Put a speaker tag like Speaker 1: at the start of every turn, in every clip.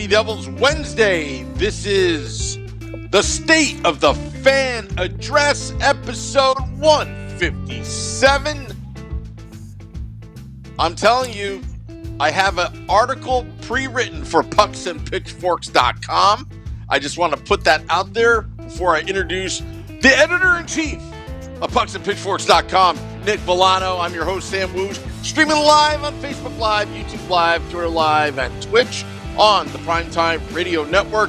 Speaker 1: Happy Devils Wednesday. This is the State of the Fan Address, episode 157. I'm telling you, I have an article pre-written for pucksandpitchforks.com. I just want to put that out there before I introduce the editor-in-chief of pucksandpitchforks.com, Nick Villano. I'm your host, Sam Woosh, streaming live on Facebook Live, YouTube Live, Twitter Live, and Twitch on the Primetime Radio Network.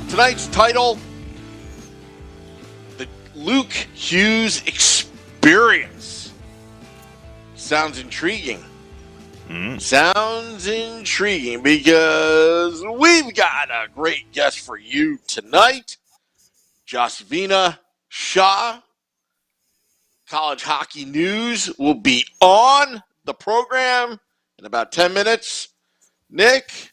Speaker 1: Tonight's title, The Luke Hughes Experience. Sounds intriguing. Sounds intriguing because we've got a great guest for you tonight. Jashvina Shah, College Hockey News, will be on the program in about 10 minutes. Nick,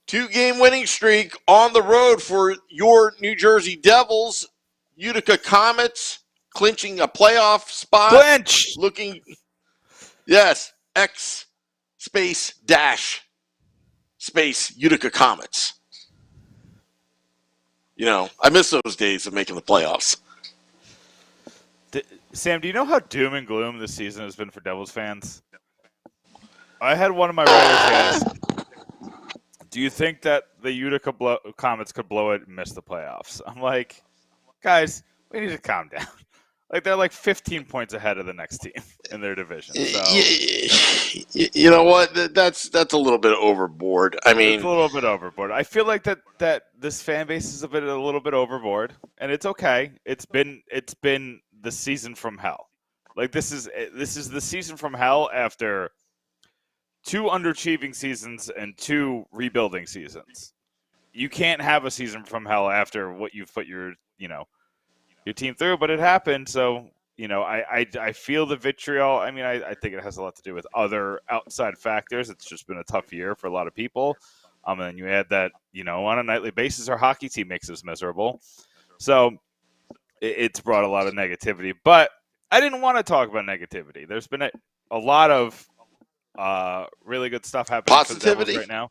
Speaker 1: 2-game winning streak on the road for your New Jersey Devils. Utica Comets clinching a playoff spot.
Speaker 2: Clinch!
Speaker 1: Looking, yes, X space dash space Utica Comets. You know, I miss those days of making the playoffs.
Speaker 2: Sam, do you know how doom and gloom this season has been for Devils fans? I had one of my writers ask, do you think that the Utica Comets could blow it and miss the playoffs? I'm like, guys, we need to calm down. Like, they're like 15 points ahead of the next team in their division. So,
Speaker 1: you know what? That's a little bit overboard. I mean,
Speaker 2: it's a little bit overboard. I feel like that this fan base is a little bit overboard, and it's okay. It's been the season from hell. Like, this is the season from hell after 2 underachieving seasons and 2 rebuilding seasons. You can't have a season from hell after what you've put your team through, but it happened. So, I feel the vitriol. I mean, I think it has a lot to do with other outside factors. It's just been a tough year for a lot of people. And then you add that, on a nightly basis, our hockey team makes us miserable. So it's brought a lot of negativity. But I didn't want to talk about negativity. There's been a lot of really good stuff happening for the Devils right now.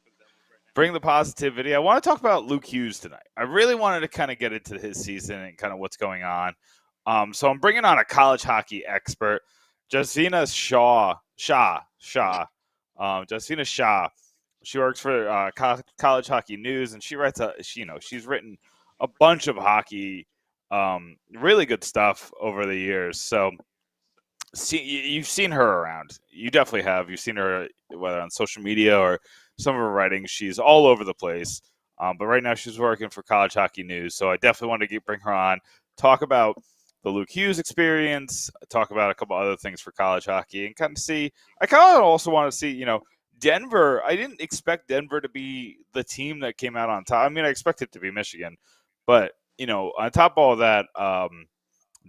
Speaker 2: Bring the positivity. I want to talk about Luke Hughes tonight. I really wanted to kind of get into his season and kind of what's going on. So I'm bringing on a college hockey expert, Jashvina Shah. Jashvina Shah. She works for College Hockey News, and she writes she's written a bunch of hockey, really good stuff over the years. So you've seen her around. You definitely have. You've seen her whether on social media or some of her writings. She's all over the place. But right now she's working for College Hockey News. So I definitely want to bring her on, talk about the Luke Hughes experience, talk about a couple other things for college hockey, and kind of see. I kind of also want to see, Denver. I didn't expect Denver to be the team that came out on top. I mean, I expected it to be Michigan. But, on top of all that,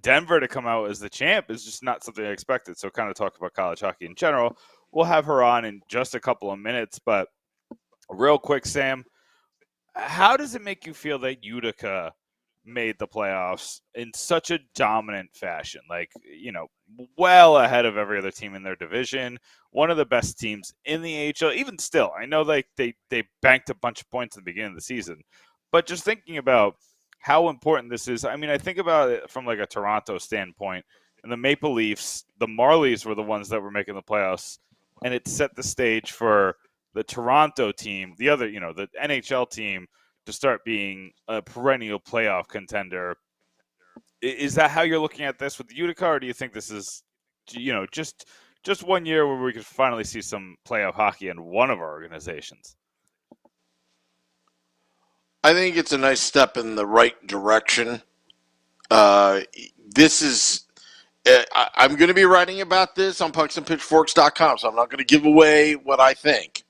Speaker 2: Denver to come out as the champ is just not something I expected. So kind of talk about college hockey in general. We'll have her on in just a couple of minutes. But real quick, Sam, how does it make you feel that Utica made the playoffs in such a dominant fashion? Like, well ahead of every other team in their division. One of the best teams in the AHL. Even still, I know they banked a bunch of points at the beginning of the season. But just thinking about how important this is, I mean, I think about it from like a Toronto standpoint. And the Maple Leafs, the Marlies were the ones that were making the playoffs. And it set the stage for the Toronto team, the other, the NHL team, to start being a perennial playoff contender. Is that how you're looking at this with Utica, or do you think this is, just 1 year where we could finally see some playoff hockey in one of our organizations?
Speaker 1: I think it's a nice step in the right direction. This is. I'm going to be writing about this on pucksandpitchforks.com, so I'm not going to give away what I think.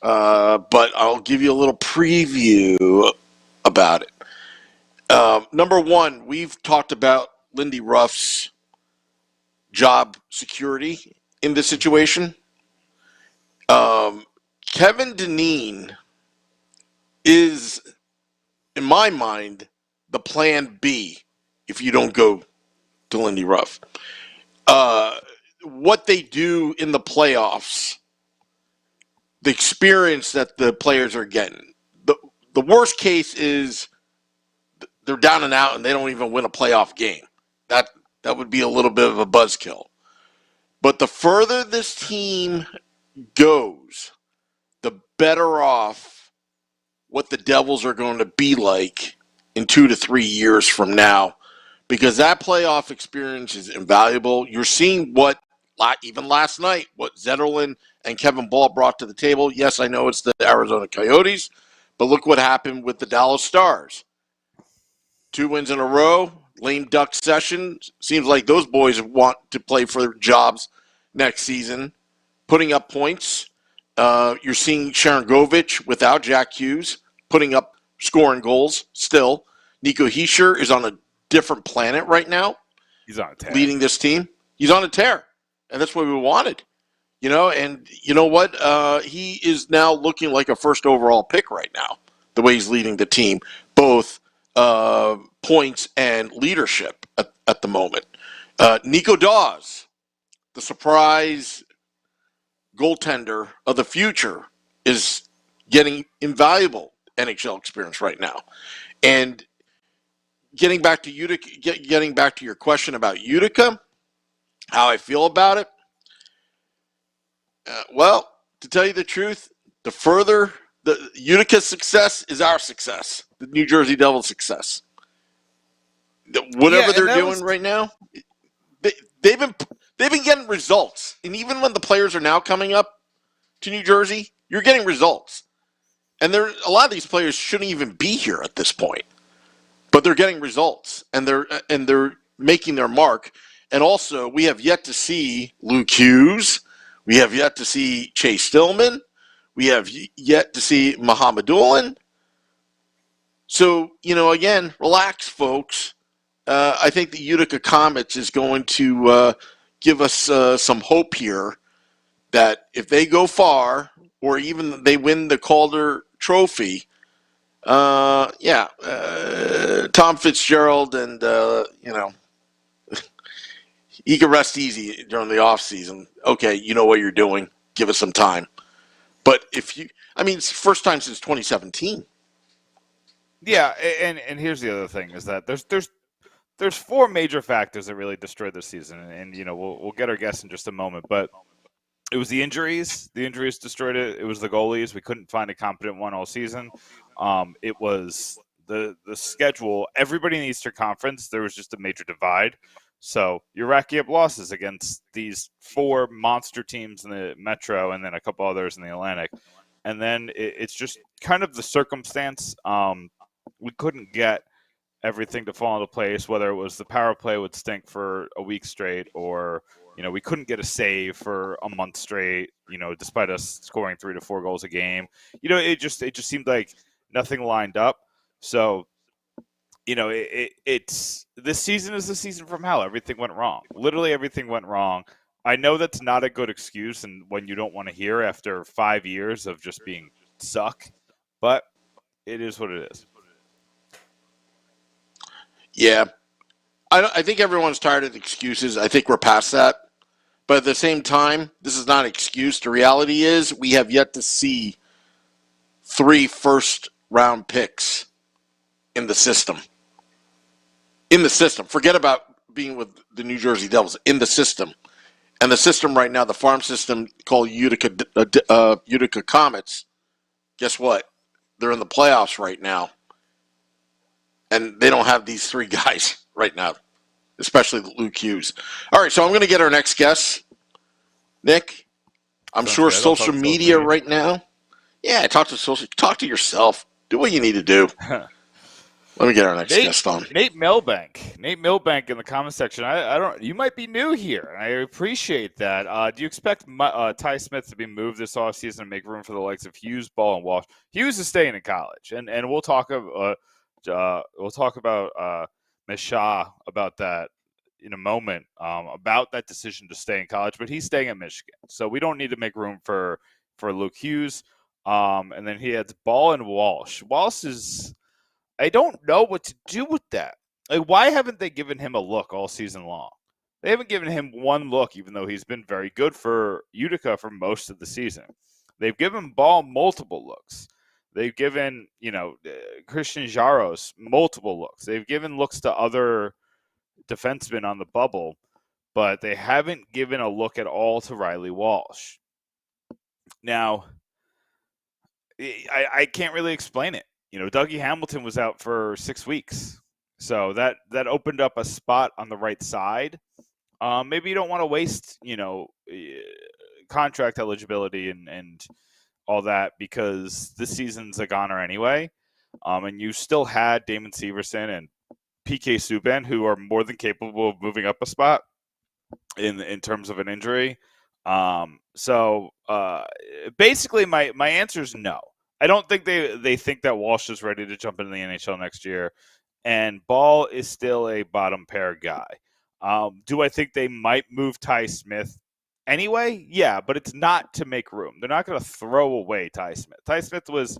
Speaker 1: But I'll give you a little preview about it. Number one, we've talked about Lindy Ruff's job security in this situation. Kevin Dineen is, in my mind, the plan B if you don't go to Lindy Ruff. What they do in the playoffs, the experience that the players are getting, the worst case is they're down and out and they don't even win a playoff game. That would be a little bit of a buzzkill. But the further this team goes, the better off what the Devils are going to be like in 2 to 3 years from now, because that playoff experience is invaluable. You're seeing what, even last night, what Zetterlund and Kevin Ball brought to the table. Yes, I know it's the Arizona Coyotes, but look what happened with the Dallas Stars. 2 wins in a row, lame duck session. Seems like those boys want to play for jobs next season, putting up points. You're seeing Sharon Govich without Jack Hughes putting up scoring goals still. Nico Hischier is on a different planet right now.
Speaker 2: He's on a tear.
Speaker 1: Leading this team. He's on a tear. And that's what we wanted. And you know what? He is now looking like a first overall pick right now, the way he's leading the team, both points and leadership at the moment. Nico Dawes, the surprise goaltender of the future, is getting invaluable NHL experience right now. And getting back to Utica, getting back to your question about Utica, how I feel about it. Well, to tell you the truth, the further the Utica's success is our success, the New Jersey Devils' success. Whatever they're doing right now, they've been getting results, and even when the players are now coming up to New Jersey, you're getting results. And a lot of these players shouldn't even be here at this point, but they're getting results, and they're making their mark. And also, we have yet to see Luke Hughes. We have yet to see Chase Stillman. We have yet to see Mohammedoulin. So, again, relax, folks. I think the Utica Comets is going to give us some hope here that if they go far, or even they win the Calder Trophy, Tom Fitzgerald and, he can rest easy during the offseason. Okay, you know what you're doing. Give us some time. But it's the first time since 2017.
Speaker 2: Yeah, and here's the other thing is that there's 4 major factors that really destroyed this season, and we'll get our guests in just a moment, but it was the injuries. The injuries destroyed it. It was the goalies. We couldn't find a competent one all season. It was the schedule. Everybody in the Eastern Conference, there was just a major divide. So you're racking up losses against these 4 monster teams in the Metro and then a couple others in the Atlantic. And then it's just kind of the circumstance. We couldn't get everything to fall into place, whether it was the power play would stink for a week straight or, we couldn't get a save for a month straight, despite us scoring 3 to 4 goals a game. It just seemed like nothing lined up. So, it's this season is the season from hell. Everything went wrong. Literally everything went wrong. I know that's not a good excuse and when you don't want to hear after 5 years of just being suck, but it is what it is.
Speaker 1: Yeah. I think everyone's tired of excuses. I think we're past that. But at the same time, this is not an excuse. The reality is we have yet to see 3 first-round picks in the system. In the system. Forget about being with the New Jersey Devils. In the system. And the system right now, the farm system called Utica Comets, guess what? They're in the playoffs right now. And they don't have these 3 guys right now, especially Luke Hughes. All right, so I'm going to get our next guest, Nick. I'm sure social media right now. Yeah, talk to yourself. Do what you need to do. Let me get our next guest on.
Speaker 2: Nate Milbank in the comment section. I don't. You might be new here. I appreciate that. Do you expect Ty Smith to be moved this offseason and make room for the likes of Hughes, Ball, and Walsh? Hughes is staying in college, and we'll talk about Ms. Shah about that in a moment, about that decision to stay in college. But he's staying at Michigan, so we don't need to make room for Luke Hughes. And then he has Ball and Walsh. Walsh is. I don't know what to do with that. Like, why haven't they given him a look all season long? They haven't given him one look, even though he's been very good for Utica for most of the season. They've given Ball multiple looks. They've given, Christian Jaros multiple looks. They've given looks to other defensemen on the bubble, but they haven't given a look at all to Riley Walsh. Now, I can't really explain it. Dougie Hamilton was out for 6 weeks, so that opened up a spot on the right side. Maybe you don't want to waste, contract eligibility and all that, because this season's a goner anyway. And you still had Damon Severson and PK Subban, who are more than capable of moving up a spot in terms of an injury. So basically, my answer is no. I don't think they think that Walsh is ready to jump into the NHL next year, and Ball is still a bottom pair guy. Do I think they might move Ty Smith anyway? Yeah, but it's not to make room. They're not going to throw away Ty Smith. Ty Smith was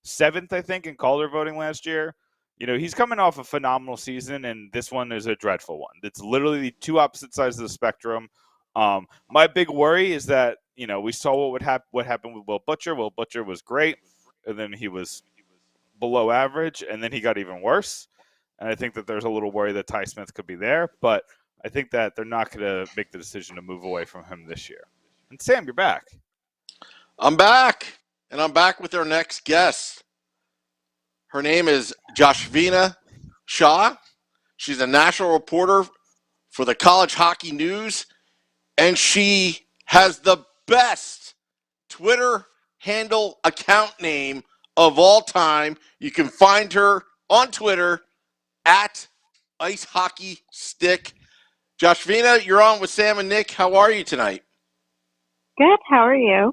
Speaker 2: 7th, I think, in Calder voting last year. He's coming off a phenomenal season, and this one is a dreadful one. It's literally two opposite sides of the spectrum. My big worry is that, we saw what happened with Will Butcher. Will Butcher was great, and then he was below average, and then he got even worse. And I think that there's a little worry that Ty Smith could be there, but I think that they're not going to make the decision to move away from him this year. And Sam, you're back.
Speaker 1: I'm back, and I'm back with our next guest. Her name is Jashvina Shah. She's a national reporter for the College Hockey News, and she has the best Twitter handle account name of all time. You can find her on Twitter at Ice Hockey Stick. Jashvina, you're on with Sam and Nick. How are you tonight?
Speaker 3: Good. How are you?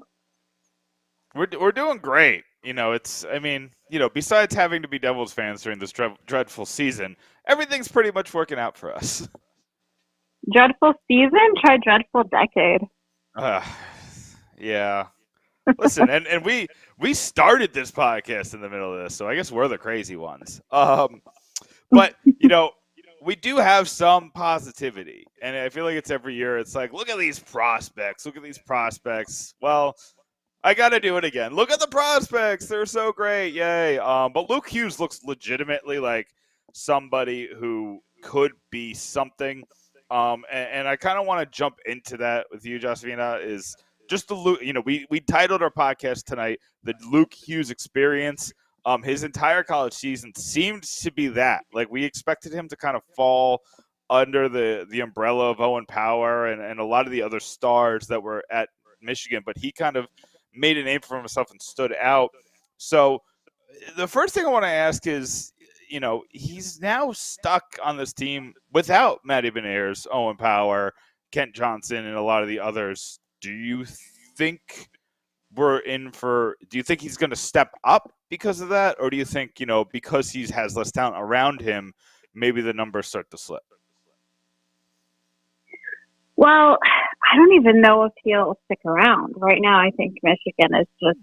Speaker 2: We're doing great. Besides having to be Devils fans during this dreadful season, everything's pretty much working out for us.
Speaker 3: Dreadful season? Try dreadful decade.
Speaker 2: Yeah. Listen, and we started this podcast in the middle of this, so I guess we're the crazy ones. But, we do have some positivity, and I feel like it's every year. It's like, look at these prospects. Well, I got to do it again. Look at the prospects. They're so great. Yay. But Luke Hughes looks legitimately like somebody who could be something. And I kind of want to jump into that with you, Jashvina, is just the Luke. We titled our podcast tonight, The Luke Hughes Experience. His entire college season seemed to be that. Like, we expected him to kind of fall under the umbrella of Owen Power and a lot of the other stars that were at Michigan, but he kind of made a name for himself and stood out. So the first thing I want to ask is, he's now stuck on this team without Matty Beniers, Owen Power, Kent Johnson, and a lot of the others. Do you think he's going to step up because of that? Or do you think, because he has less talent around him, maybe the numbers start to slip?
Speaker 3: Well, I don't even know if he'll stick around. Right now, I think Michigan is just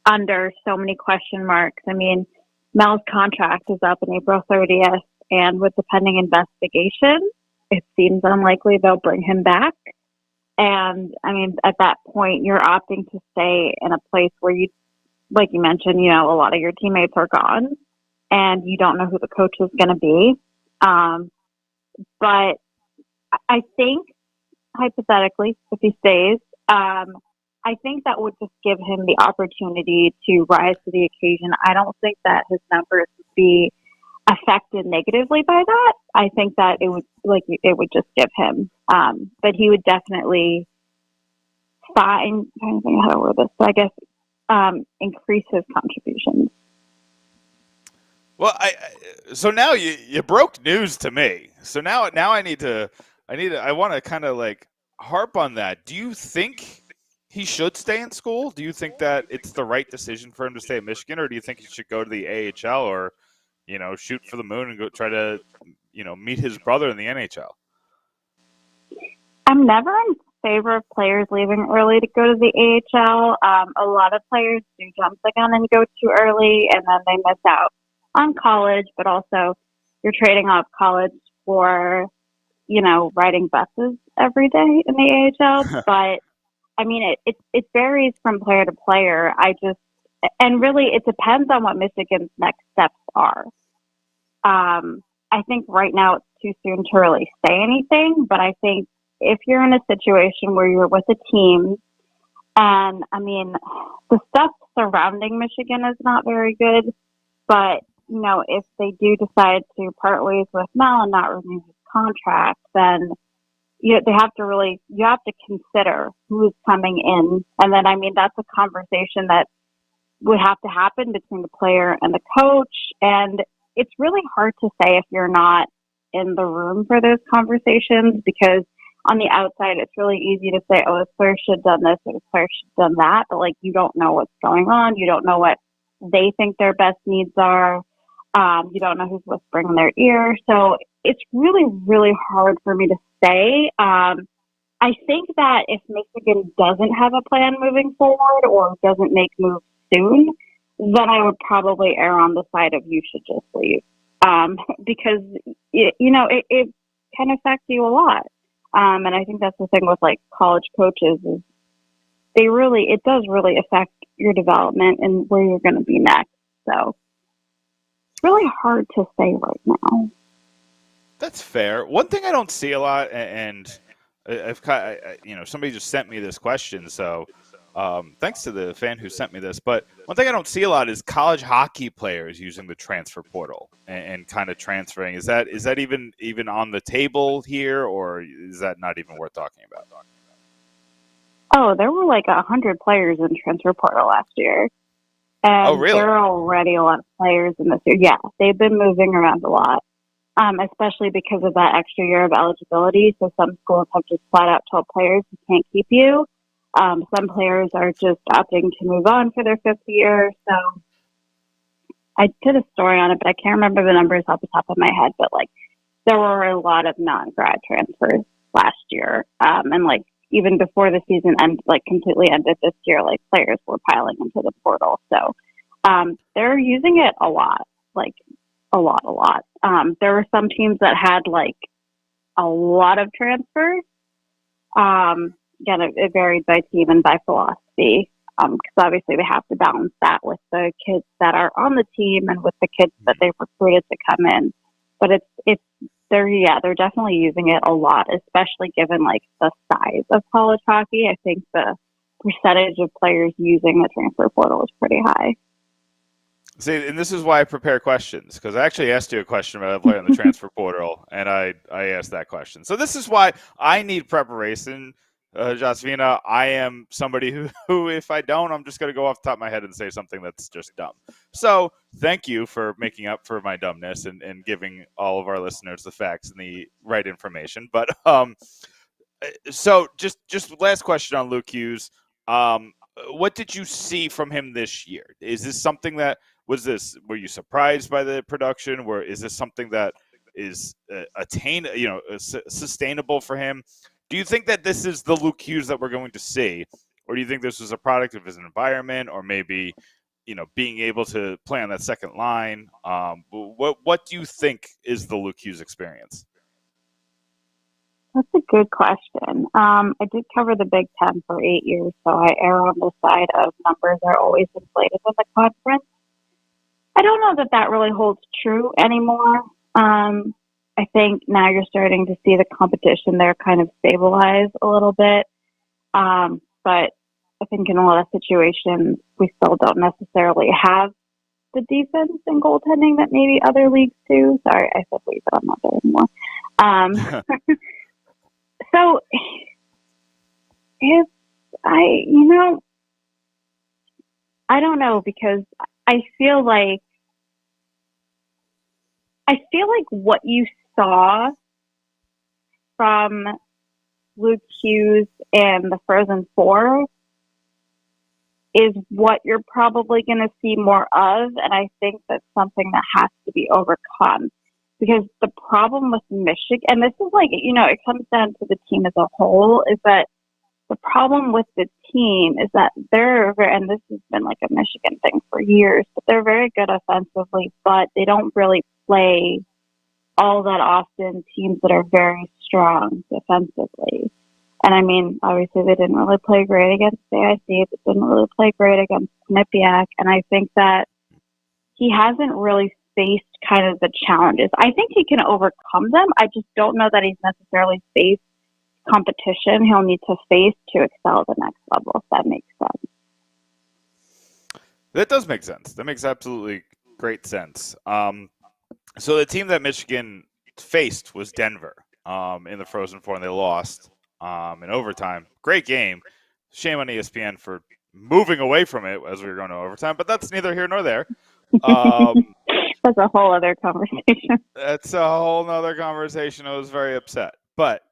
Speaker 3: under so many question marks. I mean, Mel's contract is up on April 30th, and with the pending investigation, it seems unlikely they'll bring him back. And, I mean, at that point, you're opting to stay in a place where you, like you mentioned, a lot of your teammates are gone, and you don't know who the coach is going to be. But I think, hypothetically, if he stays, I think that would just give him the opportunity to rise to the occasion. I don't think that his numbers would be affected negatively by that. I think that it would just give him, but he would definitely I'm trying to think how to word this, but I guess increase his contributions.
Speaker 2: Well, so now you broke news to me. So now I want to kind of like harp on that. Do you think he should stay in school? Do you think that it's the right decision for him to stay at Michigan, or do you think he should go to the AHL or, shoot for the moon and go try to, meet his brother in the NHL?
Speaker 3: I'm never in favor of players leaving early to go to the AHL. A lot of players do jump the gun and go too early, and then they miss out on college, but also you're trading off college for, riding buses every day in the AHL. But I mean, it varies from player to player. And really, it depends on what Michigan's next steps are. I think right now it's too soon to really say anything, but I think if you're in a situation where you're with a team, and I mean, the stuff surrounding Michigan is not very good, but if they do decide to part ways with Mel and not renew his contract, then you have to consider who's coming in, and then that's a conversation that would have to happen between the player and the coach, and it's really hard to say if you're not in the room for those conversations, because on the outside it's really easy to say, oh, this player should have done this or this player should have done that, but you don't know what's going on, you don't know what they think their best needs are, you don't know who's whispering in their ear, so it's really, really hard for me to say. I think that if Michigan doesn't have a plan moving forward or doesn't make moves soon, then I would probably err on the side of you should just leave, because it can affect you a lot. And I think that's the thing with college coaches is it does really affect your development and where you're going to be next. So it's really hard to say right now.
Speaker 2: That's fair. One thing I don't see a lot, and somebody just sent me this question, so thanks to the fan who sent me this. But one thing I don't see a lot is college hockey players using the transfer portal and kind of transferring. Is that even on the table here, or is that not even worth talking about?
Speaker 3: Oh, there were 100 players in transfer portal last year. And
Speaker 2: oh, really?
Speaker 3: There are already a lot of players in this year. Yeah, they've been moving around a lot, especially because of that extra year of eligibility. So some schools have just flat out told players, we can't keep you. Some players are just opting to move on for their fifth year. So I did a story on it, but I can't remember the numbers off the top of my head. But there were a lot of non-grad transfers last year. And even before the season completely ended this year, players were piling into the portal. So they're using it a lot, a lot. There were some teams that had a lot of transfers. Again, it varied by team and by philosophy, because obviously they have to balance that with the kids that are on the team and with the kids that they've recruited to come in. But they're definitely using it a lot, especially given the size of college hockey. I think the percentage of players using the transfer portal is pretty high.
Speaker 2: See, and this is why I prepare questions, because I actually asked you a question about a player in the transfer portal, and I asked that question. So this is why I need preparation. Jashvina, I am somebody who, if I don't, I'm just going to go off the top of my head and say something that's just dumb. So thank you for making up for my dumbness and giving all of our listeners the facts and the right information. But so just last question on Luke Hughes. What did you see from him this year? Is this something that were you surprised by the production? Is this something that is sustainable for him? Do you think that this is the Luke Hughes that we're going to see, or do you think this was a product of his environment, or maybe, being able to play on that second line? What do you think is the Luke Hughes experience?
Speaker 3: That's a good question. I did cover the Big Ten for 8 years, so I err on the side of numbers are always inflated in the conference. I don't know that really holds true anymore. I think now you're starting to see the competition there kind of stabilize a little bit. But I think in a lot of situations, we still don't necessarily have the defense and goaltending that maybe other leagues do. Sorry, I said we, but I'm not there anymore. So I don't know, because I feel like what you saw from Luke Hughes and the Frozen Four is what you're probably going to see more of. And I think that's something that has to be overcome, because the problem with Michigan, and this is it comes down to the team as a whole, is that the problem with the team is that and this has been a Michigan thing for years, but they're very good offensively, but they don't really play all that often teams that are very strong defensively. And I mean, obviously they didn't really play great against AIC. They didn't really play great against Quinnipiac. And I think that he hasn't really faced kind of the challenges. I think he can overcome them. I just don't know that he's necessarily faced competition he'll need to face to excel at the next level, if that makes sense.
Speaker 2: That does make sense. That makes absolutely great sense. So the team that Michigan faced was Denver in the Frozen Four, and they lost in overtime. Great game. Shame on ESPN for moving away from it as we were going to overtime, but that's neither here nor there.
Speaker 3: That's a whole other conversation.
Speaker 2: That's a whole other conversation. I was very upset, but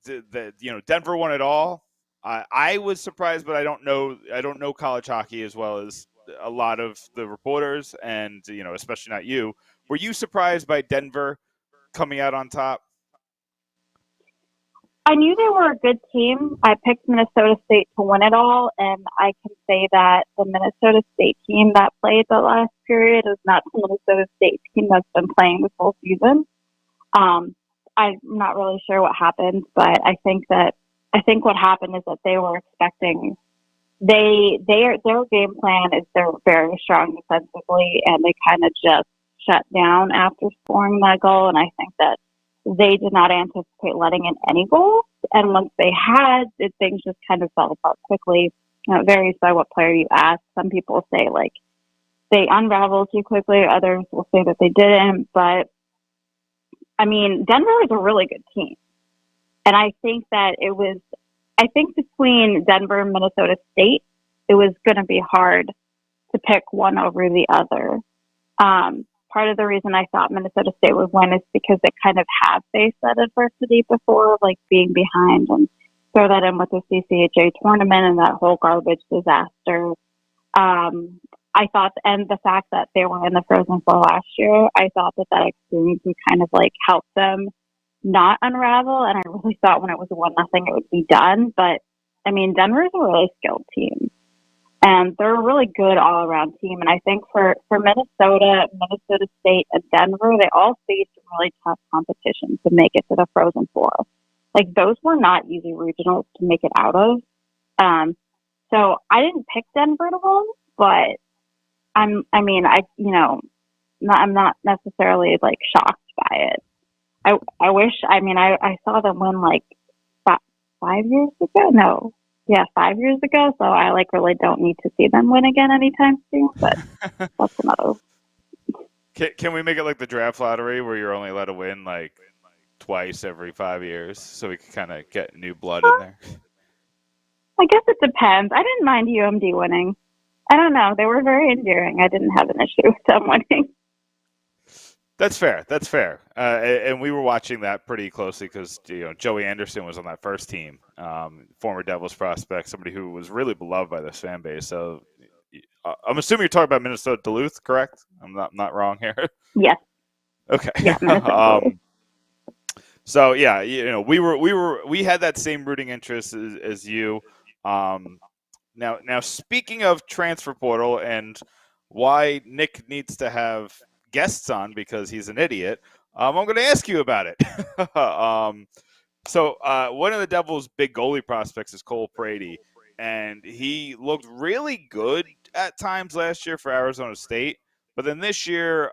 Speaker 2: Denver won it all. I was surprised, but I don't know college hockey as well as a lot of the reporters, and especially not you. Were you surprised by Denver coming out on top?
Speaker 3: I knew they were a good team. I picked Minnesota State to win it all, and I can say that the Minnesota State team that played the last period is not the Minnesota State team that's been playing this whole season. I'm not really sure what happened, but I think what happened is that they were expecting their game plan is they're very strong defensively, and they kind of just shut down after scoring that goal. And I think that they did not anticipate letting in any goals, and once they had, things just kind of fell apart quickly. It varies by what player you ask. Some people say like they unraveled too quickly. Others will say that they didn't, but I mean, Denver is a really good team. And I think that between Denver and Minnesota State, it was going to be hard to pick one over the other. Part of the reason I thought Minnesota State would win is because they kind of have faced that adversity before, like being behind, and throw that in with the CCHA tournament and that whole garbage disaster. I thought, and the fact that they were in the Frozen Four last year, I thought that experience would kind of like help them not unravel. And I really thought when it was 1-0, it would be done. But I mean, Denver is a really skilled team, and they're a really good all around team. And I think for Minnesota State, and Denver, they all faced really tough competition to make it to the Frozen Four. Like those were not easy regionals to make it out of. So I didn't pick Denver to win, but I'm not necessarily like shocked by it. I wish, I saw them win like 5 years ago. No, yeah, 5 years ago. So I like really don't need to see them win again anytime soon, but that's another.
Speaker 2: Can we make it like the draft lottery where you're only allowed to win like twice every 5 years so we can kind of get new blood in there?
Speaker 3: I guess it depends. I didn't mind UMD winning. I don't know. They were very endearing. I didn't have an issue with them winning.
Speaker 2: That's fair. That's fair. And we were watching that pretty closely because Joey Anderson was on that first team, former Devils prospect, somebody who was really beloved by this fan base. So I'm assuming you're talking about Minnesota Duluth, correct? I'm not wrong here.
Speaker 3: Yes.
Speaker 2: Okay.
Speaker 3: Yeah,
Speaker 2: so yeah, we had that same rooting interest as you. Now speaking of transfer portal and why Nick needs to have guests on because he's an idiot, I'm going to ask you about it. So one of the Devils' big goalie prospects is Cole Brady, and he looked really good at times last year for Arizona State. But then this year,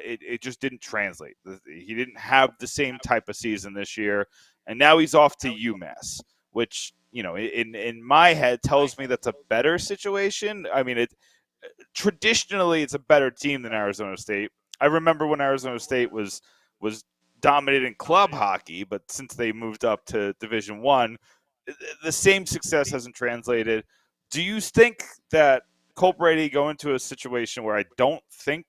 Speaker 2: it just didn't translate. He didn't have the same type of season this year, and now he's off to UMass, which in my head tells me that's a better situation. I mean, traditionally it's a better team than Arizona State. I remember when Arizona State was dominating club hockey, but since they moved up to Division I, the same success hasn't translated. Do you think that Cole Brady go into a situation where I don't think,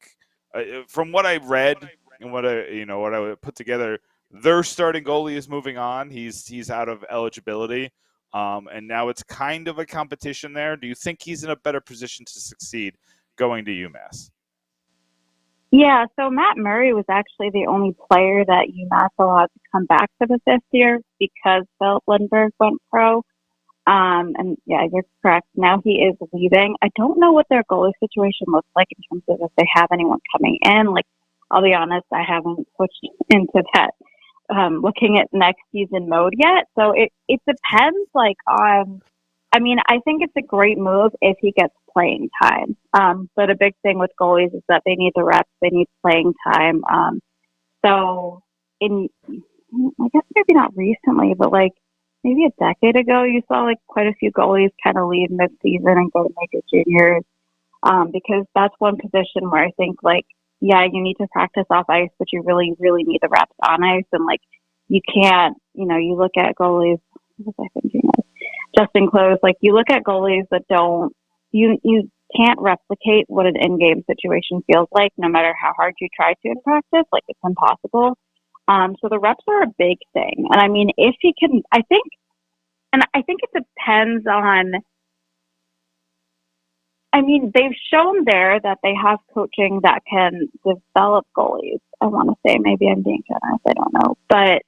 Speaker 2: from what I read and what I put together, their starting goalie is moving on. He's out of eligibility, and now it's kind of a competition there. Do you think he's in a better position to succeed going to UMass?
Speaker 3: Yeah, so Matt Murray was actually the only player that UMass allowed to come back for the fifth year because Philip Lindbergh went pro. And yeah, you're correct. Now he is leaving. I don't know what their goalie situation looks like in terms of if they have anyone coming in. Like, I'll be honest, I haven't switched into that looking at next season mode yet. So it depends on, I mean, I think it's a great move if he gets playing time. But a big thing with goalies is that they need the reps, they need playing time. So I guess maybe not recently, but maybe a decade ago, you saw quite a few goalies kind of leave mid-season and go to major juniors, because that's one position where I think yeah, you need to practice off ice, but you really, really need the reps on ice. And you can't, you look at goalies, what was I thinking of? Justin Close, you look at goalies that don't, you can't replicate what an in-game situation feels like, no matter how hard you try to in practice. It's impossible. So the reps are a big thing. And I mean, if he can, I think it depends on, I mean, they've shown there that they have coaching that can develop goalies. I want to say, maybe I'm being generous, I don't know. But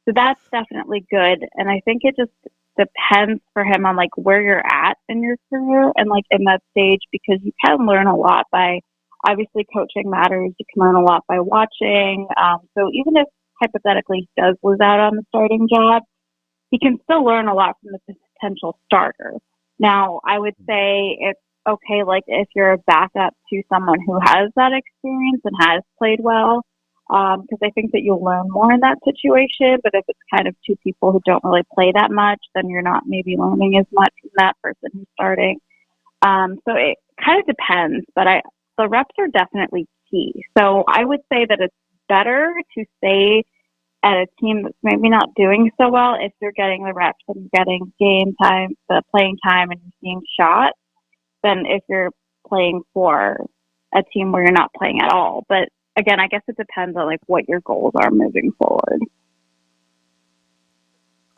Speaker 3: so that's definitely good. And I think it just depends for him on where you're at in your career and in that stage, because you can learn a lot by, obviously coaching matters. You can learn a lot by watching. So even if hypothetically he does lose out on the starting job, he can still learn a lot from the potential starter. Now, I would say it's okay, if you're a backup to someone who has that experience and has played well, because I think that you'll learn more in that situation. But if it's kind of two people who don't really play that much, then you're not maybe learning as much from that person who's starting. So it kind of depends, but the reps are definitely key. So I would say that it's better to stay at a team that's maybe not doing so well if you're getting the reps and getting game time, the playing time, and you're seeing shots, than if you're playing for a team where you're not playing at all. But again, I guess it depends on what your goals are moving forward.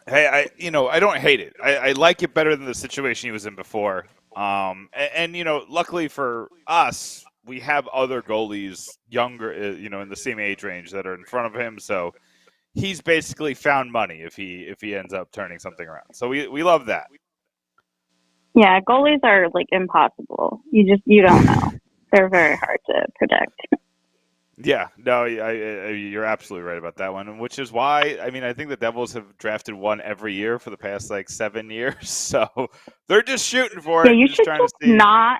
Speaker 2: Hey, I don't hate it. I like it better than the situation he was in before. And luckily for us, we have other goalies younger, in the same age range that are in front of him. So he's basically found money if he ends up turning something around. So we love that.
Speaker 3: Yeah, goalies are impossible. You don't know. They're very hard to predict.
Speaker 2: Yeah, no, you're absolutely right about that one, and which is why I think the Devils have drafted one every year for the past 7 years, so they're just shooting for it.
Speaker 3: Yeah, you
Speaker 2: just
Speaker 3: should
Speaker 2: trying
Speaker 3: just
Speaker 2: to see.
Speaker 3: not.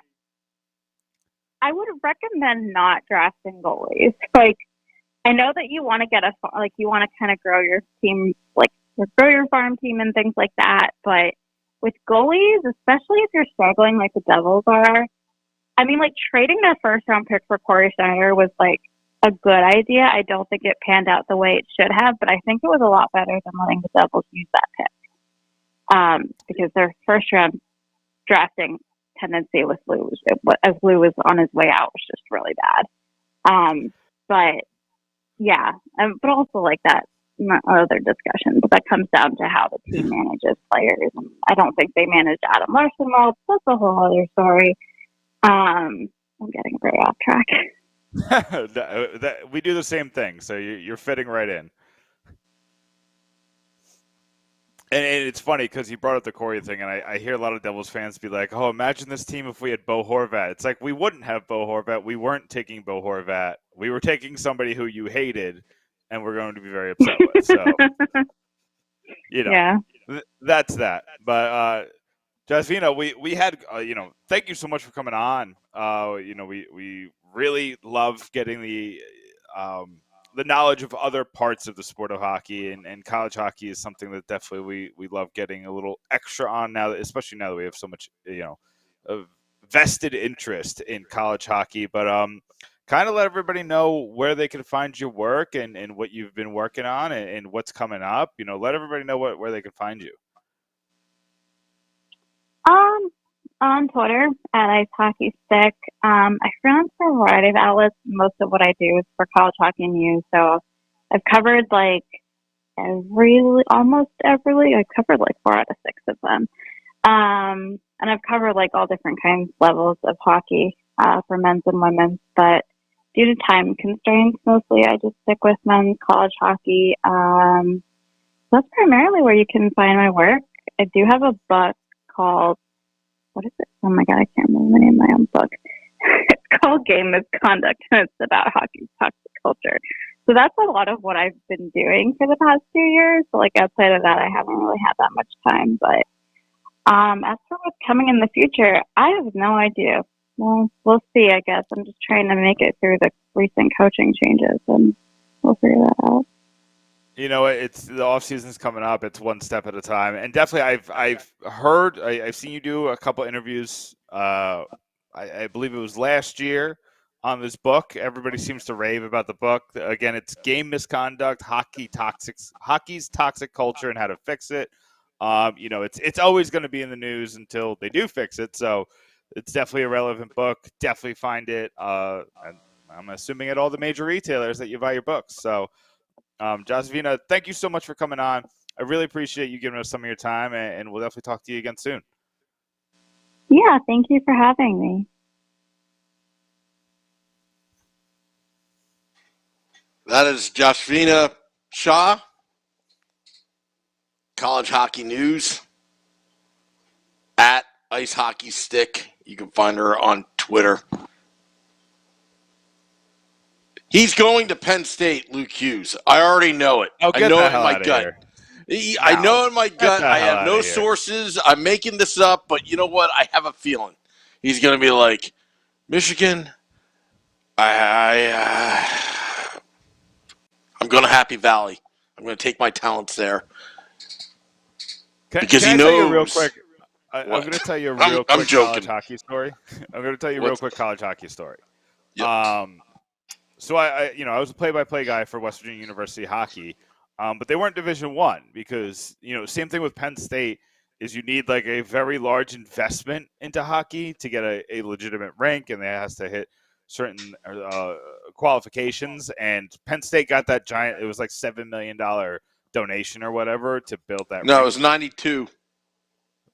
Speaker 3: I would recommend not drafting goalies. I know that you want to get you want to kind of grow your team, grow your farm team and things like that, but with goalies, especially if you're struggling like the Devils are, I mean, trading their first round pick for Corey Schneider was a good idea. I don't think it panned out the way it should have, but I think it was a lot better than letting the Devils use that pick. Because their first round drafting tendency with Lou, as Lou was on his way out, was just really bad. But yeah, but also that, other discussion, but that comes down to how the team manages players. And I don't think they managed Adam Larson well. That's a whole other story. I'm getting very off track.
Speaker 2: We do the same thing, so you're fitting right in. And it's funny because you brought up the Corey thing, and I hear a lot of Devils fans be like, "Oh, imagine this team if we had Bo Horvat." It's we wouldn't have Bo Horvat. We weren't taking Bo Horvat. We were taking somebody who you hated, and we're going to be very upset with. So,
Speaker 3: yeah,
Speaker 2: that's that. But Jashvina, we had thank you so much for coming on. We really love getting the knowledge of other parts of the sport of hockey, and college hockey is something that definitely we love getting a little extra on now, especially now that we have so much vested interest in college hockey. But kind of let everybody know where they can find your work and what you've been working on and what's coming up. Let everybody know where they can find you.
Speaker 3: On Twitter at Ice Hockey Stick. I freelance for a variety of outlets. Most of what I do is for college hockey news. So I've covered almost every league. I've covered 4 out of 6 of them. And I've covered all different kinds levels of hockey for men's and women's. But due to time constraints, mostly I just stick with men's college hockey. That's primarily where you can find my work. I do have a book called, what is it? Oh my God, I can't remember the name of my own book. It's called Game Misconduct, and it's about hockey's toxic culture. So that's a lot of what I've been doing for the past 2 years. So like outside of that, I haven't really had that much time. But as for what's coming in the future, I have no idea. Well, we'll see. I guess I'm just trying to make it through the recent coaching changes, and we'll figure that out.
Speaker 2: You know, it's the off season's coming up. It's one step at a time, and definitely, I've seen you do a couple interviews. I believe it was last year on this book. Everybody seems to rave about the book. Again, it's game misconduct, hockey's toxic culture, and how to fix it. You know, it's always going to be in the news until they do fix it. So it's definitely a relevant book. Definitely find it. And I'm assuming at all the major retailers that you buy your books. So. Jashvina, thank you so much for coming on. I really appreciate you giving us some of your time, and we'll definitely talk to you again soon.
Speaker 3: Yeah, thank you for having me.
Speaker 1: That is Jashvina Shah, College Hockey News, at Ice Hockey Stick. You can find her on Twitter. He's going to Penn State, Luke Hughes. I already know it.
Speaker 2: Oh,
Speaker 1: I know
Speaker 2: the
Speaker 1: it in
Speaker 2: hell
Speaker 1: my
Speaker 2: out of
Speaker 1: gut.
Speaker 2: here.
Speaker 1: I know in my gut. I have no
Speaker 2: here.
Speaker 1: sources. I'm making this up, but you know what? I have a feeling he's going to be like, Michigan, I'm going to Happy Valley. I'm going to take my talents there. Because he knows.
Speaker 2: Tell you real quick? I'm going to tell you a real quick college hockey story. I'm going to tell you a real quick college hockey story.
Speaker 1: Yep.
Speaker 2: So I was a play-by-play guy for West Virginia University hockey, but they weren't Division I because, you know, same thing with Penn State is you need like a very large investment into hockey to get a legitimate rank, and it has to hit certain qualifications. And Penn State got that giant, it was like $7 million donation or whatever to build that
Speaker 1: No,
Speaker 2: rink.
Speaker 1: it was 92.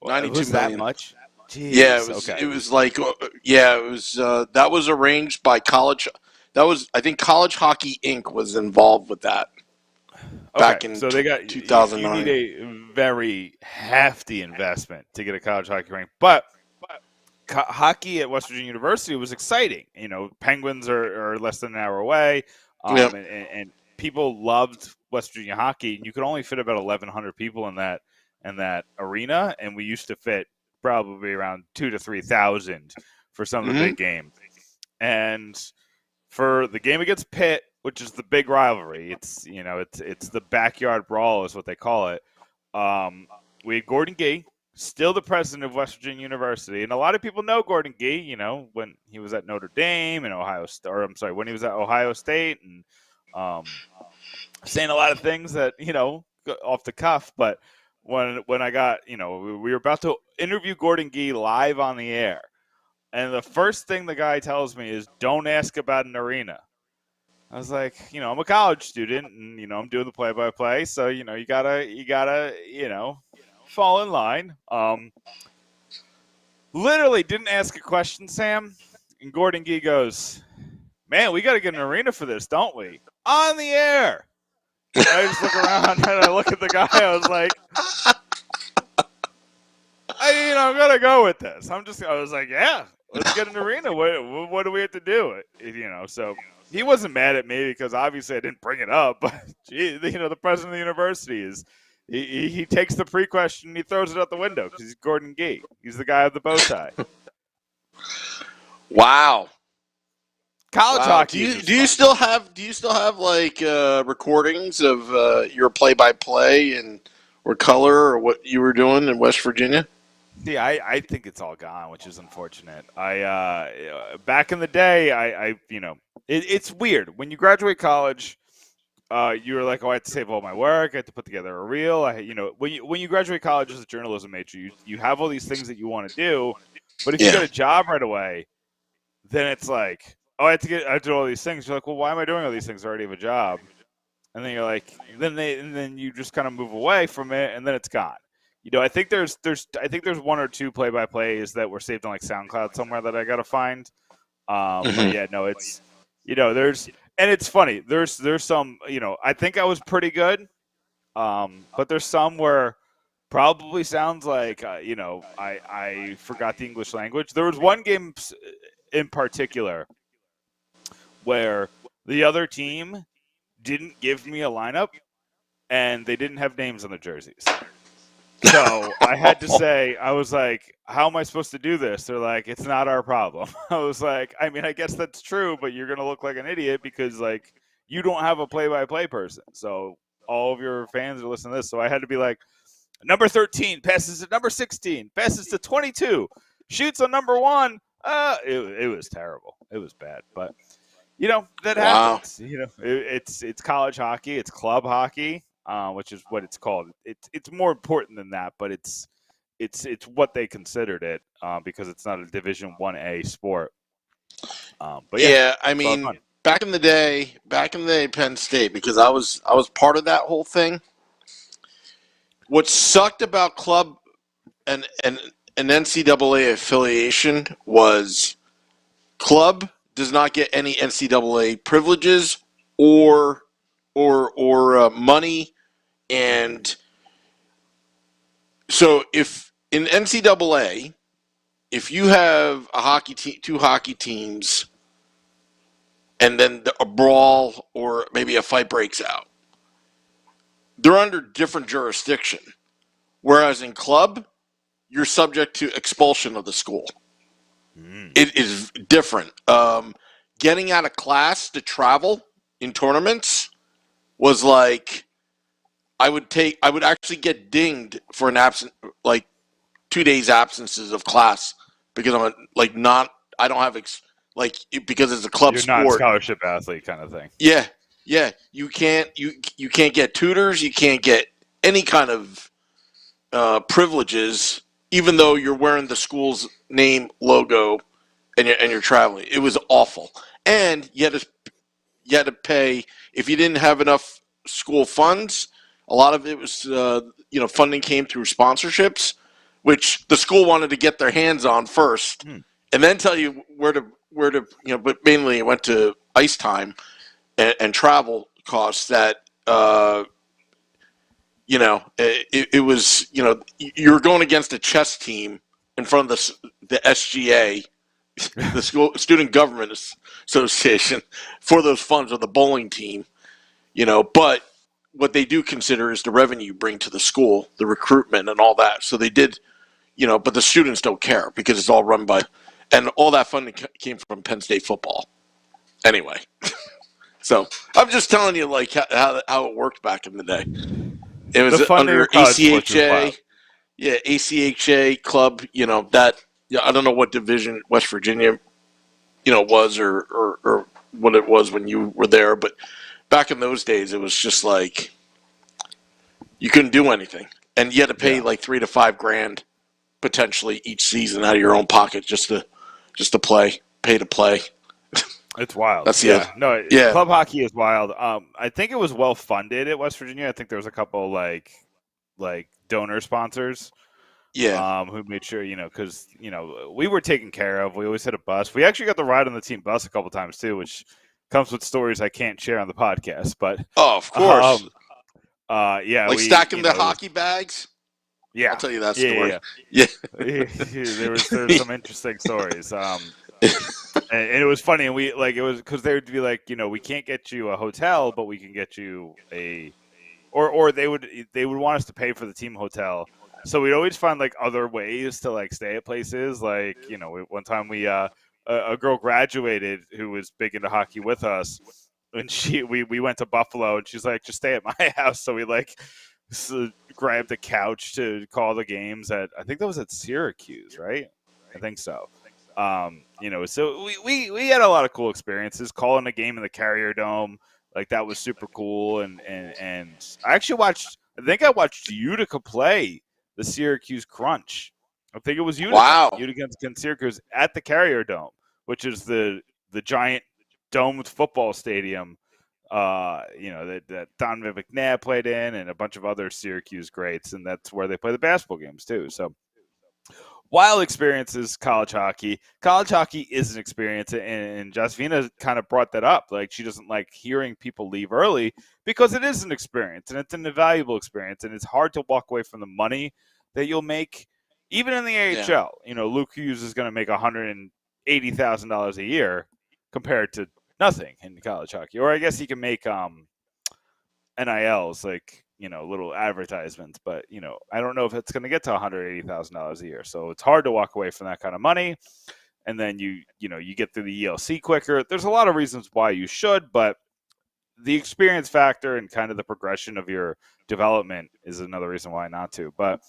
Speaker 2: Well,
Speaker 1: 92
Speaker 2: was
Speaker 1: million.
Speaker 2: That much? Jeez,
Speaker 1: yeah, it was.
Speaker 2: Okay.
Speaker 1: It was like, it was. That was arranged by college. That was, I think, College Hockey Inc. was involved with that. Back in
Speaker 2: so they got
Speaker 1: 2009.
Speaker 2: You need a very hefty investment to get a college hockey rank, but hockey at West Virginia University was exciting. You know, Penguins are less than an hour away,
Speaker 1: Yep.
Speaker 2: and people loved West Virginia hockey. And you could only fit about 1,100 people in that arena, and we used to fit probably around 2,000 to 3,000 for some of the big games. And for the game against Pitt, which is the big rivalry, it's the backyard brawl is what they call it. We had Gordon Gee, still the president of West Virginia University, and a lot of people know Gordon Gee. You know, when he was at Notre Dame and when he was at Ohio State, and saying a lot of things that off the cuff. But when I got, we were about to interview Gordon Gee live on the air. And the first thing the guy tells me is, don't ask about an arena. I was like, I'm a college student and, I'm doing the play-by-play. So, you gotta, fall in line. Literally didn't ask a question, Sam. And Gordon Gee goes, man, we got to get an arena for this, don't we? On the air. And I just look around and I look at the guy. I was like, I'm going to go with this. I was like, yeah. Let's get an arena. What do we have to do? So he wasn't mad at me because obviously I didn't bring it up. But the president of the university is he takes the pre-question and he throws it out the window because he's Gordon Gee. He's the guy with the bow tie.
Speaker 1: Wow.
Speaker 2: College hockey.
Speaker 1: Do you still have like recordings of your play-by-play or color or what you were doing in West Virginia?
Speaker 2: Yeah, I think it's all gone, which is unfortunate. Back in the day, it's weird when you graduate college. You're like, oh, I have to save all my work. I have to put together a reel. When you graduate college as a journalism major, you have all these things that you want to do, but if you get a job right away, then it's like, oh, I have to do all these things. You're like, well, why am I doing all these things? I already have a job, and then you're like, then you just kind of move away from it, and then it's gone. I think there's one or two play-by-plays that were saved on like SoundCloud somewhere that I gotta find. But yeah, no, it's and it's funny. There's some I think I was pretty good, but there's some where probably sounds like I forgot the English language. There was one game in particular where the other team didn't give me a lineup, and they didn't have names on the jerseys. So I had to say, I was like, how am I supposed to do this? They're like, it's not our problem. I was like, I mean, I guess that's true, but you're going to look like an idiot because, like, you don't have a play-by-play person. So all of your fans are listening to this. So I had to be like, number 13 passes to number 16, passes to 22, shoots on number 1. It was terrible. It was bad. But, that happens. It's college hockey. It's club hockey. Which is what it's called. It's more important than that, but it's what they considered it because it's not a Division 1A sport. But
Speaker 1: yeah, I mean, back in the day, Penn State, because I was part of that whole thing. What sucked about club and an NCAA affiliation was club does not get any NCAA privileges or money. And so if in NCAA, if you have a hockey team, 2 hockey teams, and then a brawl or maybe a fight breaks out, they're under different jurisdiction. Whereas in club, you're subject to expulsion of the school. It is different. Getting out of class to travel in tournaments was like, I would actually get dinged for an absent, like 2 days absences of class because I'm I don't have because it's a club
Speaker 2: you're
Speaker 1: sport.
Speaker 2: Not a scholarship athlete kind of thing.
Speaker 1: Yeah. You can't get tutors. You can't get any kind of privileges, even though you're wearing the school's name, logo, and you're traveling. It was awful, and you had to pay if you didn't have enough school funds. A lot of it was, funding came through sponsorships, which the school wanted to get their hands on first, and then tell you where to, but mainly it went to ice time and travel costs that, it was, you were going against a chess team in front of the SGA, the school Student Government Association, for those funds, or the bowling team, but what they do consider is the revenue you bring to the school, the recruitment and all that. So they did, but the students don't care because it's all run by, and all that funding came from Penn State football. Anyway, so I'm just telling you like how it worked back in the day. It was under ACHA. Yeah, ACHA club, that, I don't know what division West Virginia, was or what it was when you were there, but back in those days, it was just like you couldn't do anything, and you had to pay like $3 to $5 grand potentially each season out of your own pocket just to pay to play.
Speaker 2: It's wild.
Speaker 1: That's
Speaker 2: club hockey is wild. I think it was well funded at West Virginia. I think there was a couple like donor sponsors.
Speaker 1: Yeah.
Speaker 2: Who made sure, because, we were taken care of. We always had a bus. We actually got the ride on the team bus a couple times too, which comes with stories I can't share on the podcast. But
Speaker 1: of course,
Speaker 2: stacking
Speaker 1: the hockey bags.
Speaker 2: Yeah,
Speaker 1: I'll tell you that story.
Speaker 2: Yeah. there was some interesting stories. And it was funny, and it was because they would be like, we can't get you a hotel, but we can get you or they would want us to pay for the team hotel. So we'd always find like other ways to like stay at places. Like, one time we a girl graduated who was big into hockey with us, and we went to Buffalo, and she's like, just stay at my house. So we grabbed a couch to call the games I think that was at Syracuse, right? I think so. So we had a lot of cool experiences calling a game in the Carrier Dome. Like, that was super cool. And I actually I watched Utica play the Syracuse Crunch. I think it was Utica.
Speaker 1: Wow.
Speaker 2: Utica against Syracuse at the Carrier Dome, which is the giant domed football stadium, that Donovan McNabb played in, and a bunch of other Syracuse greats, and that's where they play the basketball games too. So, wild experiences, college hockey. College hockey is an experience, and Jashvina kind of brought that up. Like, she doesn't like hearing people leave early because it is an experience, and it's an invaluable experience, and it's hard to walk away from the money that you'll make, even in the AHL. Yeah. Luke Hughes is going to make $180,000 a year compared to nothing in college hockey. Or I guess he can make NILs, like, little advertisements, but, I don't know if it's going to get to $180,000 a year. So it's hard to walk away from that kind of money. And then you get through the ELC quicker. There's a lot of reasons why you should, but the experience factor and kind of the progression of your development is another reason why not to. But,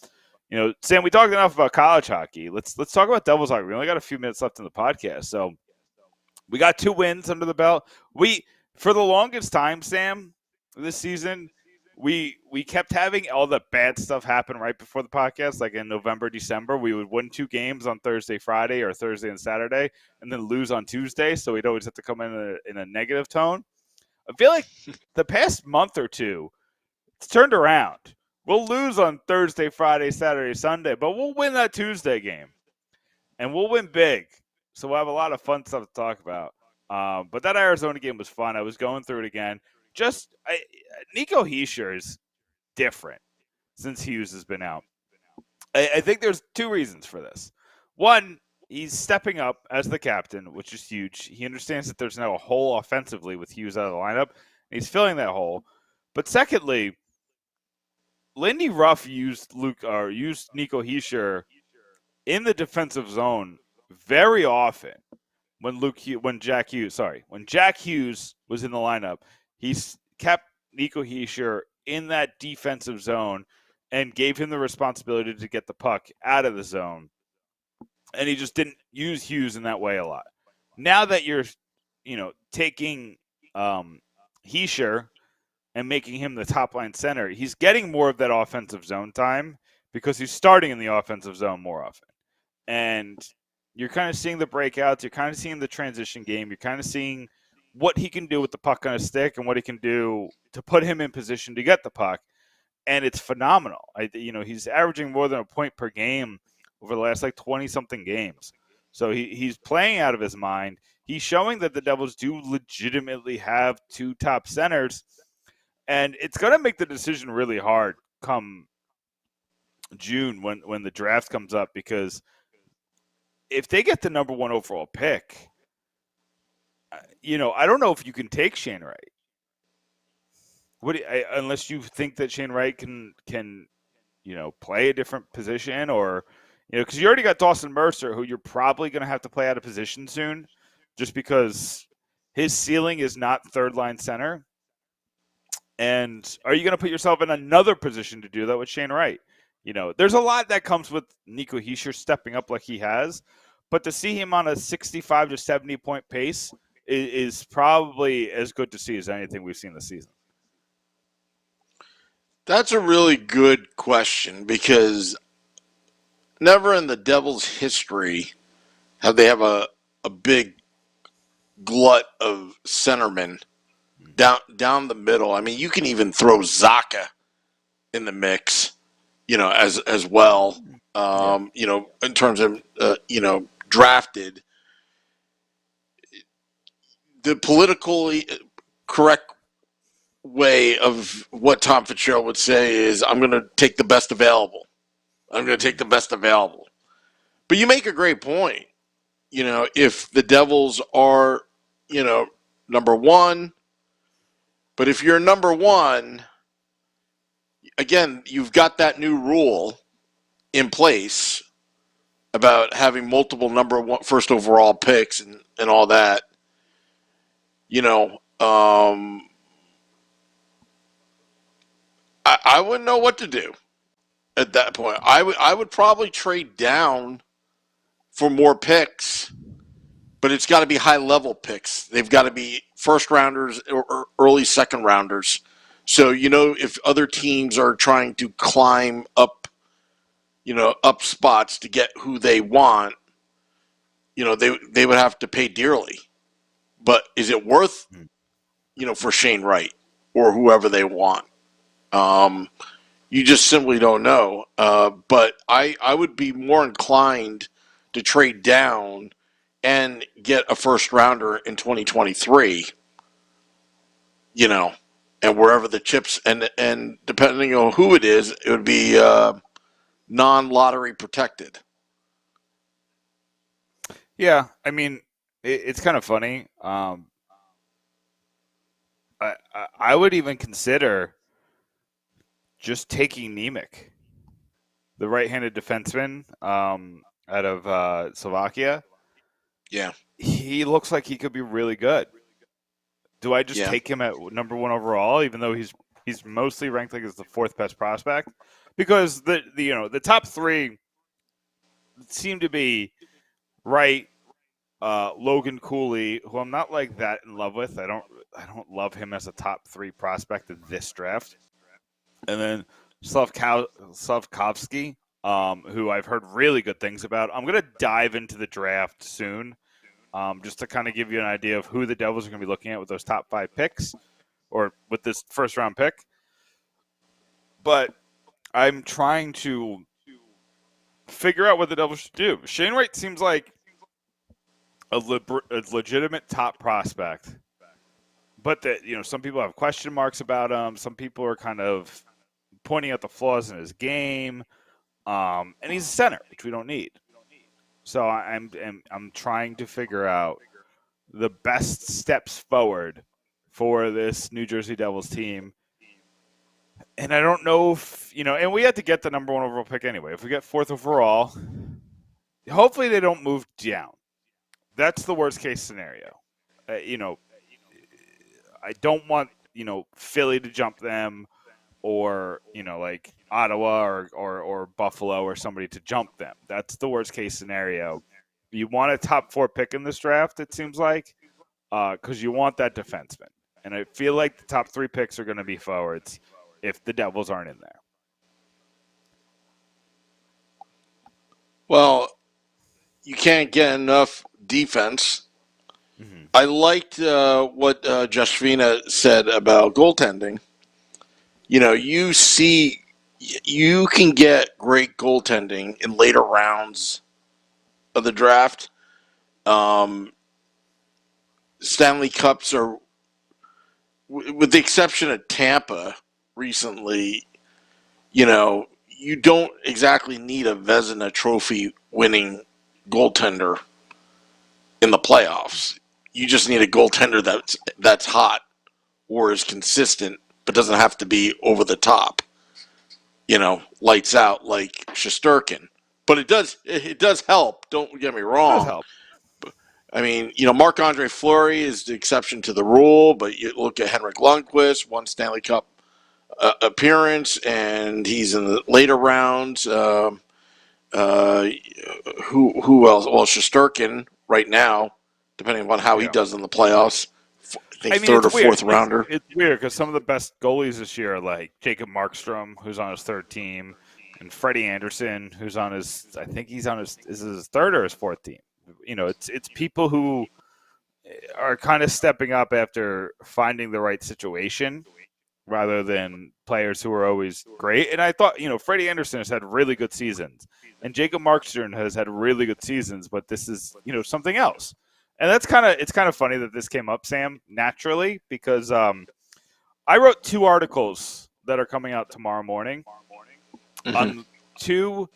Speaker 2: Sam, we talked enough about college hockey. Let's talk about Devils hockey. We only got a few minutes left in the podcast. So we got 2 wins under the belt. For the longest time, Sam, this season, we kept having all the bad stuff happen right before the podcast. Like in November, December, we would win 2 games on Thursday, Friday, or Thursday and Saturday, and then lose on Tuesday. So we'd always have to come in a negative tone. I feel like the past month or two, it's turned around. We'll lose on Thursday, Friday, Saturday, Sunday, but we'll win that Tuesday game, and we'll win big. So we'll have a lot of fun stuff to talk about. But that Arizona game was fun. I was going through it again. Nico Hischier is different since Hughes has been out. I think there's 2 reasons for this. One, he's stepping up as the captain, which is huge. He understands that there's now a hole offensively with Hughes out of the lineup, and he's filling that hole. But secondly, Lindy Ruff used Nico Hischier in the defensive zone very often when Jack Hughes was in the lineup. He kept Nico Hischier in that defensive zone and gave him the responsibility to get the puck out of the zone. And he just didn't use Hughes in that way a lot. Now that you're, taking Hischier and making him the top line center, he's getting more of that offensive zone time because he's starting in the offensive zone more often. And you're kind of seeing the breakouts. You're kind of seeing the transition game. You're kind of seeing what he can do with the puck on a stick and what he can do to put him in position to get the puck. And it's phenomenal. He's averaging more than a point per game over the last 20-something games. So he's playing out of his mind. He's showing that the Devils do legitimately have 2 top centers. And it's going to make the decision really hard come June when the draft comes up, because if they get the number 1 overall pick, I don't know if you can take Shane Wright. Unless you think that Shane Wright can play a different position, or because you already got Dawson Mercer, who you're probably going to have to play out of position soon, just because his ceiling is not third line center. And are you going to put yourself in another position to do that with Shane Wright? There's a lot that comes with Nico Hischier stepping up like he has, but to see him on a 65 to 70 point pace is probably as good to see as anything we've seen this season.
Speaker 1: That's a really good question, because never in the Devils' history have they have a big glut of centermen down the middle. I mean, you can even throw Zaka in the mix, as well. In terms of drafted. The politically correct way of what Tom Fitzgerald would say is, I'm going to take the best available. But you make a great point. If the Devils are, number 1, but if you're number 1, again, you've got that new rule in place about having multiple number 1 first overall picks and all that. I wouldn't know what to do at that point. I would probably trade down for more picks, but it's got to be high-level picks. They've got to be first-rounders or early second-rounders. So, if other teams are trying to climb up, up spots to get who they want, they would have to pay dearly. But is it worth, for Shane Wright or whoever they want? You just simply don't know. But I would be more inclined to trade down and get a first rounder in 2023, and wherever the chips, and depending on who it is, it would be non-lottery protected.
Speaker 2: Yeah, I mean, it's kind of funny. I would even consider just taking Nemec, the right-handed defenseman out of Slovakia.
Speaker 1: Yeah.
Speaker 2: He looks like he could be really good. Do I just take him at number 1 overall, even though he's mostly ranked like as the 4th best prospect? Because the top 3 seem to be Wright, Logan Cooley, who I'm not like that in love with. I don't love him as a top 3 prospect in this draft. And then Slavkovsky, who I've heard really good things about. I'm going to dive into the draft soon, just to kind of give you an idea of who the Devils are going to be looking at with those top 5 picks, or with this first-round pick. But I'm trying to figure out what the Devils should do. Shane Wright seems like a legitimate top prospect, but that some people have question marks about him. Some people are kind of pointing out the flaws in his game, and he's a center, which we don't need. So I'm trying to figure out the best steps forward for this New Jersey Devils team. And I don't know if and we had to get the number 1 overall pick anyway. If we get 4th overall, hopefully they don't move down. That's the worst case scenario. I don't want Philly to jump them, or like Ottawa or Buffalo or somebody to jump them. That's the worst case scenario. You want a top 4 pick in this draft, it seems like, because you want that defenseman. And I feel like the top 3 picks are going to be forwards if the Devils aren't in there.
Speaker 1: Well, you can't get enough defense. Mm-hmm. I liked what Jashvina said about goaltending. You can get great goaltending in later rounds of the draft. Stanley Cups are, with the exception of Tampa recently, you don't exactly need a Vezina Trophy winning goaltender in the playoffs. You just need a goaltender that's hot or is consistent, but doesn't have to be over the top. Lights out like Shesterkin. But it does help. Don't get me wrong. It does help. I mean, Marc-Andre Fleury is the exception to the rule, but you look at Henrik Lundqvist, 1 Stanley Cup appearance, and he's in the later rounds. Who else? Well, Shesterkin right now, depending on how he does in the playoffs. I think 3rd or 4th rounder.
Speaker 2: It's weird because some of the best goalies this year are like Jacob Markstrom, who's on his 3rd team, and Freddie Anderson, who's on his, I think he's on his 3rd or his 4th team. It's people who are kind of stepping up after finding the right situation, rather than players who are always great. And I thought, Freddie Anderson has had really good seasons, and Jacob Markstrom has had really good seasons, but this is, something else. And it's kind of funny that this came up, Sam, naturally, because I wrote 2 articles that are coming out tomorrow morning on 2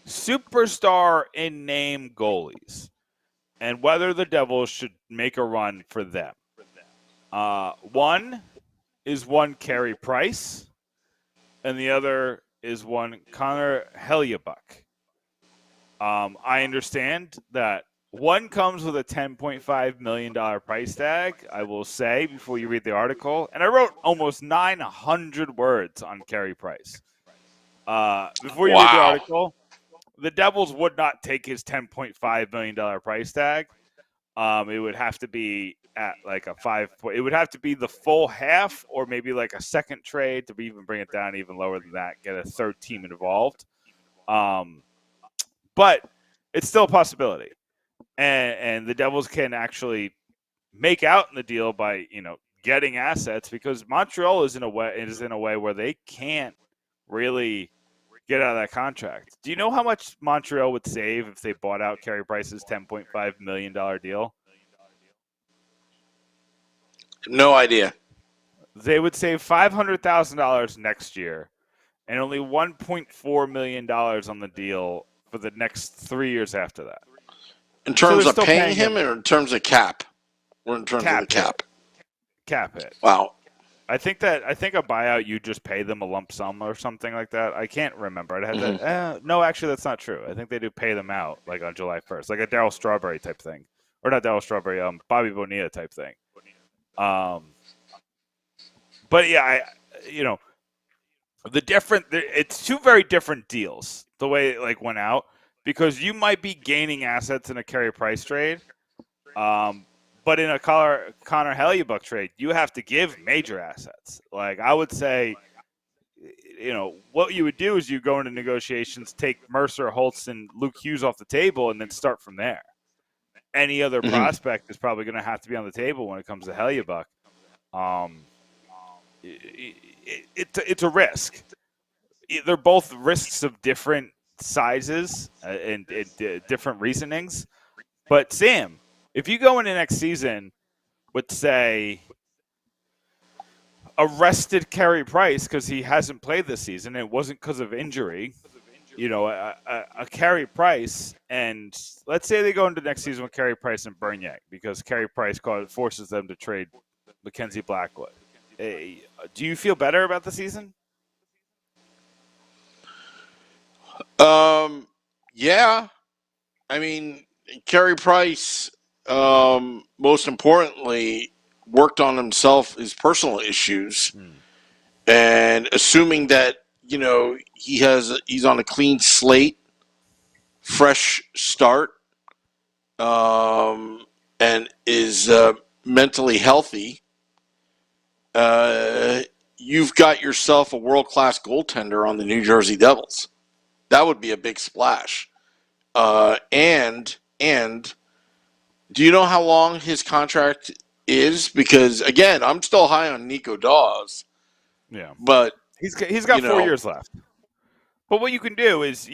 Speaker 2: superstar in name goalies and whether the Devils should make a run for them. One is Carey Price, and the other is Connor Hellebuyck. I understand that one comes with a $10.5 million price tag, I will say, before you read the article. And I wrote almost 900 words on Carey Price. Before you read the article, the Devils would not take his $10.5 million price tag. It would have to be at like a 5. It would have to be the full half, or maybe like a second trade to even bring it down even lower than that, get a 3rd team involved. But it's still a possibility. And the Devils can actually make out in the deal by, getting assets, because Montreal is in a way where they can't really get out of that contract. Do you know how much Montreal would save if they bought out Carey Price's $10.5 million deal?
Speaker 1: No idea.
Speaker 2: They would save $500,000 next year and only $1.4 million on the deal for the next 3 years after that.
Speaker 1: In terms of paying him, or in terms of cap? Or in terms of the cap?
Speaker 2: Cap hit.
Speaker 1: Wow.
Speaker 2: I think a buyout, you just pay them a lump sum or something like that. I can't remember. I'd have that. No, actually, that's not true. I think they do pay them out like on July 1st, like a Darryl Strawberry type thing, or not Darryl Strawberry, Bobby Bonilla type thing. But yeah, it's two very different deals the way it like went out, because you might be gaining assets in a Carey Price trade. But in a Connor Hellebuyck trade, you have to give major assets. Like I would say, what you would do is you go into negotiations, take Mercer, Holtz, and Luke Hughes off the table, and then start from there. Any other prospect is probably going to have to be on the table when it comes to Hellebuyck. It's a risk. They're both risks of different sizes and different reasonings. But Sam, if you go into next season with, say, arrested Carey Price because he hasn't played this season, and it wasn't because of injury, a Carey Price, and let's say they go into next season with Carey Price and Bernier because Carey Price forces them to trade Mackenzie Blackwood. Do you feel better about the season?
Speaker 1: Yeah. I mean, Carey Price, most importantly, worked on himself, his personal issues, and assuming that he's on a clean slate, fresh start, and is mentally healthy. You've got yourself a world-class goaltender on the New Jersey Devils. That would be a big splash. And do you know how long his contract is? Because again, I'm still high on Nico Dawes.
Speaker 2: Yeah,
Speaker 1: but
Speaker 2: he's got 4 years left. But what you can do is,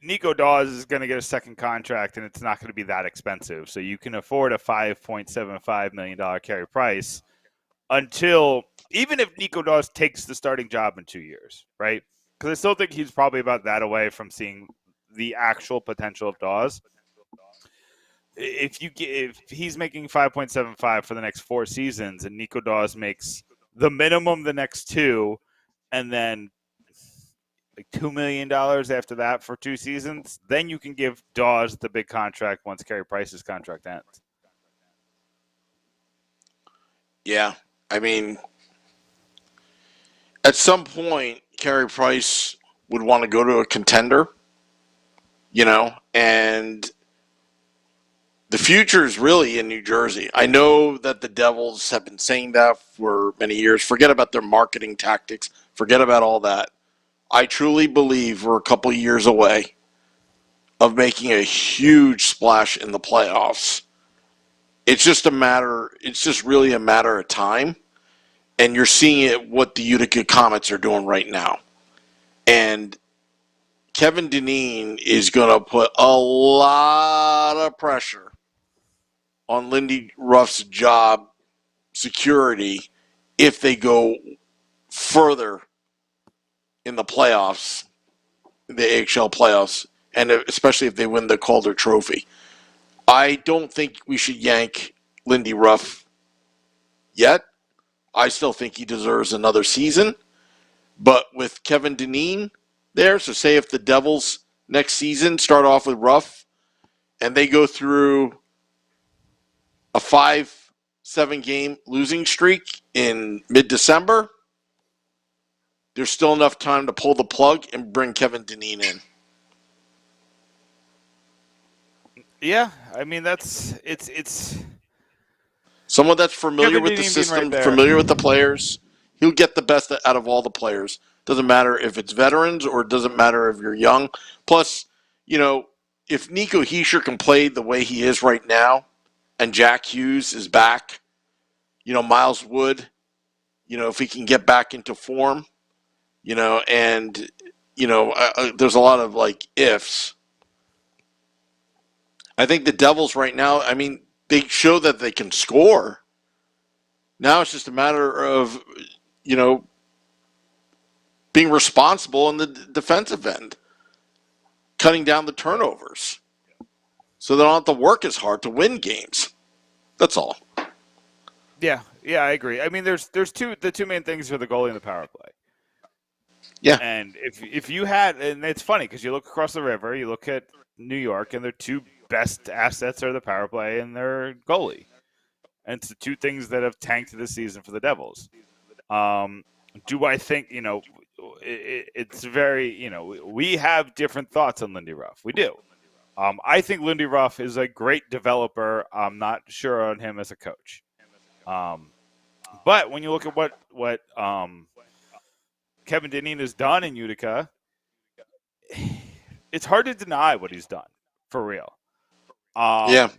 Speaker 2: Nico Dawes is going to get a second contract, and it's not going to be that expensive. So you can afford a $5.75 million Carey Price until, even if Nico Dawes takes the starting job in 2 years, right? Because I still think he's probably about that away from seeing the actual potential of Dawes. If he's making 5.75 for the next 4 seasons, and Nico Dawes makes the minimum the next 2, and then like $2 million after that for 2 seasons, then you can give Dawes the big contract once Carey Price's contract ends.
Speaker 1: Yeah, I mean, at some point, Carey Price would want to go to a contender, and the future is really in New Jersey. I know that the Devils have been saying that for many years. Forget about their marketing tactics. Forget about all that. I truly believe we're a couple years away of making a huge splash in the playoffs. It's just really a matter of time. And you're seeing it what the Utica Comets are doing right now. And Kevin Dineen is going to put a lot of pressure on Lindy Ruff's job security if they go further in the playoffs, the AHL playoffs, and especially if they win the Calder Trophy. I don't think we should yank Lindy Ruff yet. I still think he deserves another season. But with Kevin Dineen there, so say if the Devils next season start off with Ruff and they go through a 5-7 game losing streak in mid-December, there's still enough time to pull the plug and bring Kevin Dineen in.
Speaker 2: Yeah, I mean it's
Speaker 1: someone that's familiar
Speaker 2: Kevin
Speaker 1: with the
Speaker 2: Dineen
Speaker 1: system,
Speaker 2: right
Speaker 1: familiar with the players. He'll get the best out of all the players. Doesn't matter if it's veterans or it doesn't matter if you're young. Plus, if Nico Hischier can play the way he is right now, and Jack Hughes is back, Miles Wood, if he can get back into form, and, there's a lot of, ifs. I think the Devils right now, I mean, they show that they can score. Now it's just a matter of, being responsible in the defensive end, cutting down the turnovers so they don't have to work as hard to win games. That's all.
Speaker 2: Yeah, Yeah, I agree. I mean, the two main things are the goalie and the power play.
Speaker 1: Yeah.
Speaker 2: And if you had, and it's funny because you look across the river, you look at New York, and their two best assets are the power play and their goalie. And it's the two things that have tanked this season for the Devils. Do I think, it's very, we have different thoughts on Lindy Ruff. We do. I think Lindy Ruff is a great developer. I'm not sure on him as a coach. But when you look at what Kevin Dineen has done in Utica, it's hard to deny what he's done, for real.
Speaker 1: Yeah.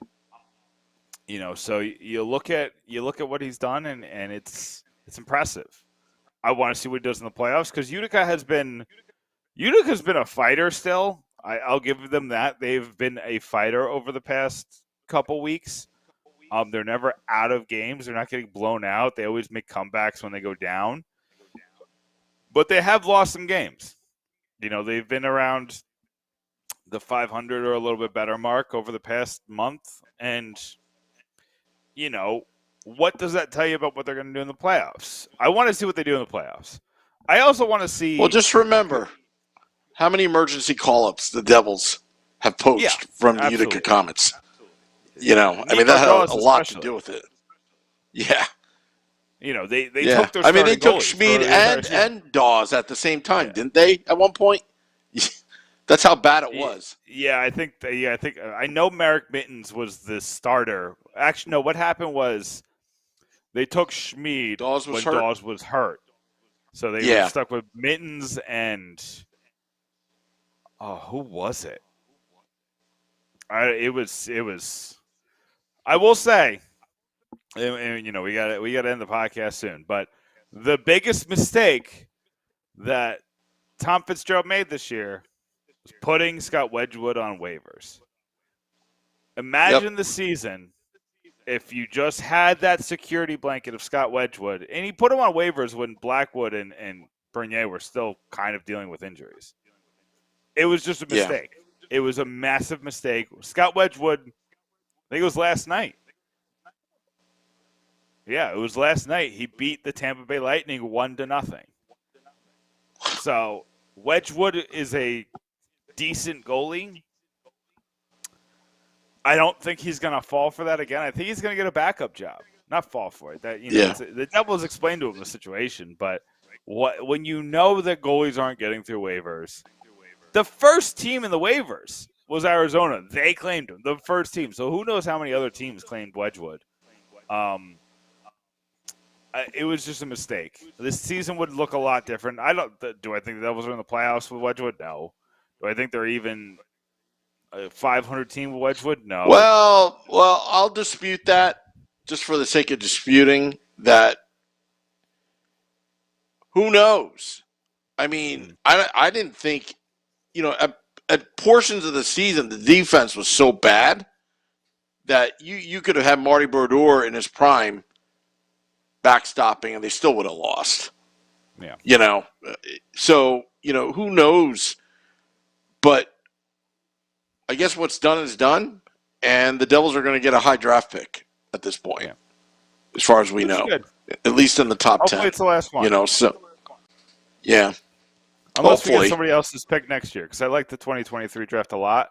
Speaker 2: So you look at what he's done, and it's impressive. I want to see what he does in the playoffs because Utica's been a fighter still. I'll give them that. They've been a fighter over the past couple weeks. They're never out of games. They're not getting blown out. They always make comebacks when they go down. But they have lost some games. They've been around the 500 or a little bit better mark over the past month. And, what does that tell you about what they're going to do in the playoffs? I want to see what they do in the playoffs. I also want to see...
Speaker 1: Well, just remember how many emergency call-ups the Devils have poached from the
Speaker 2: absolutely.
Speaker 1: Utica Comets. I mean, that had a lot to do with it. Yeah.
Speaker 2: They took their
Speaker 1: they took
Speaker 2: goalies
Speaker 1: Schmid and Dawes at the same time, didn't they, at one point? That's how bad it was.
Speaker 2: Yeah, I think I know Merrick Mittens was the starter. Actually, no, what happened was they took Schmid when Dawes was hurt. So they were stuck with Mittens and who was it? It was I will say, and we got to end the podcast soon, but the biggest mistake that Tom Fitzgerald made this year was putting Scott Wedgwood on waivers. Imagine the season if you just had that security blanket of Scott Wedgwood, and he put him on waivers when Blackwood and Bernier were still kind of dealing with injuries. It was just a mistake. It was a massive mistake. Scott Wedgwood, I think it was last night. Yeah, it was last night. He beat the Tampa Bay Lightning 1-0. So Wedgwood is a decent goalie. I don't think he's going to fall for that again. I think he's going to get a backup job, not fall for it. The Devils explained to him the situation, but when you know that goalies aren't getting through waivers, the first team in the waivers was Arizona. They claimed him, the first team. So who knows how many other teams claimed Wedgwood. It was just a mistake. This season would look a lot different. Do I think the Devils are in the playoffs with Wedgwood? No. Do I think they're even a 500 team with Wedgwood? No.
Speaker 1: Well, I'll dispute that just for the sake of disputing that. Who knows? I mean, I didn't think, at portions of the season, the defense was so bad that you could have had Marty Brodeur in his prime backstopping and they still would have lost.
Speaker 2: Yeah.
Speaker 1: So, who knows? But I guess what's done is done, and the Devils are going to get a high draft pick at this point, as far as we know.
Speaker 2: Good.
Speaker 1: At least in the top 10.
Speaker 2: Hopefully it's the last one.
Speaker 1: Yeah.
Speaker 2: Unless we get somebody else's pick next year, because I like the 2023 draft a lot.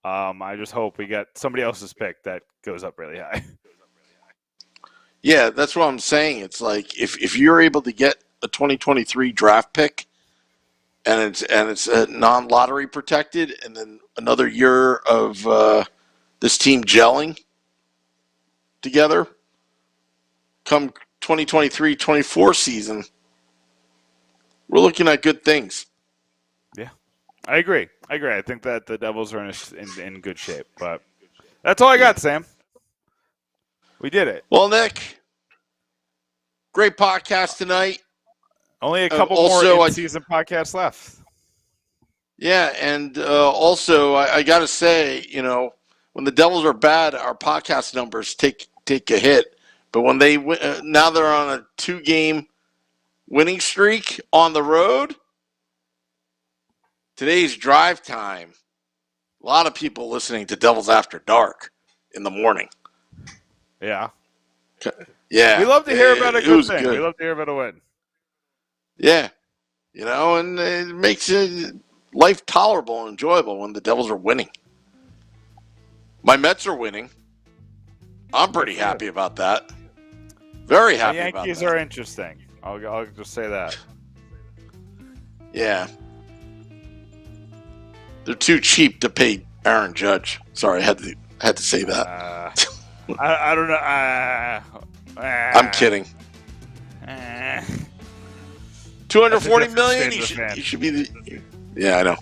Speaker 2: I just hope we get somebody else's pick that goes up really high.
Speaker 1: Yeah, that's what I'm saying. It's like if you're able to get a 2023 draft pick and it's non-lottery protected, and then another year of this team gelling together, come 2023-24 season, we're looking at good things.
Speaker 2: Yeah, I agree. I think that the Devils are in good shape. But that's all I got, Sam. We did it.
Speaker 1: Well, Nick, great podcast tonight.
Speaker 2: Only a couple more in-season podcasts left.
Speaker 1: Yeah, and also I got to say, when the Devils are bad, our podcast numbers take a hit. But when they now they're on a 2-game winning streak on the road. Today's drive time. A lot of people listening to Devils After Dark in the morning.
Speaker 2: Yeah.
Speaker 1: Yeah.
Speaker 2: We love to hear about a
Speaker 1: It
Speaker 2: good
Speaker 1: was
Speaker 2: thing.
Speaker 1: good.
Speaker 2: We love to hear about a win.
Speaker 1: Yeah. And it makes life tolerable and enjoyable when the Devils are winning. My Mets are winning. I'm pretty happy about that. Very
Speaker 2: The
Speaker 1: happy about
Speaker 2: Yankees
Speaker 1: that.
Speaker 2: are interesting. I'll just say that.
Speaker 1: Yeah. They're too cheap to pay Aaron Judge. Sorry, I had to say that.
Speaker 2: I don't know.
Speaker 1: I'm kidding. $240 million. He should be the. Yeah, I know.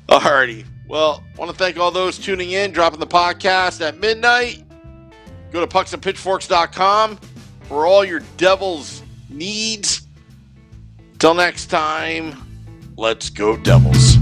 Speaker 1: Alrighty. Well, I want to thank all those tuning in, dropping the podcast at midnight. Go to pucksandpitchforks.com for all your Devils needs. Till next time, let's go Devils.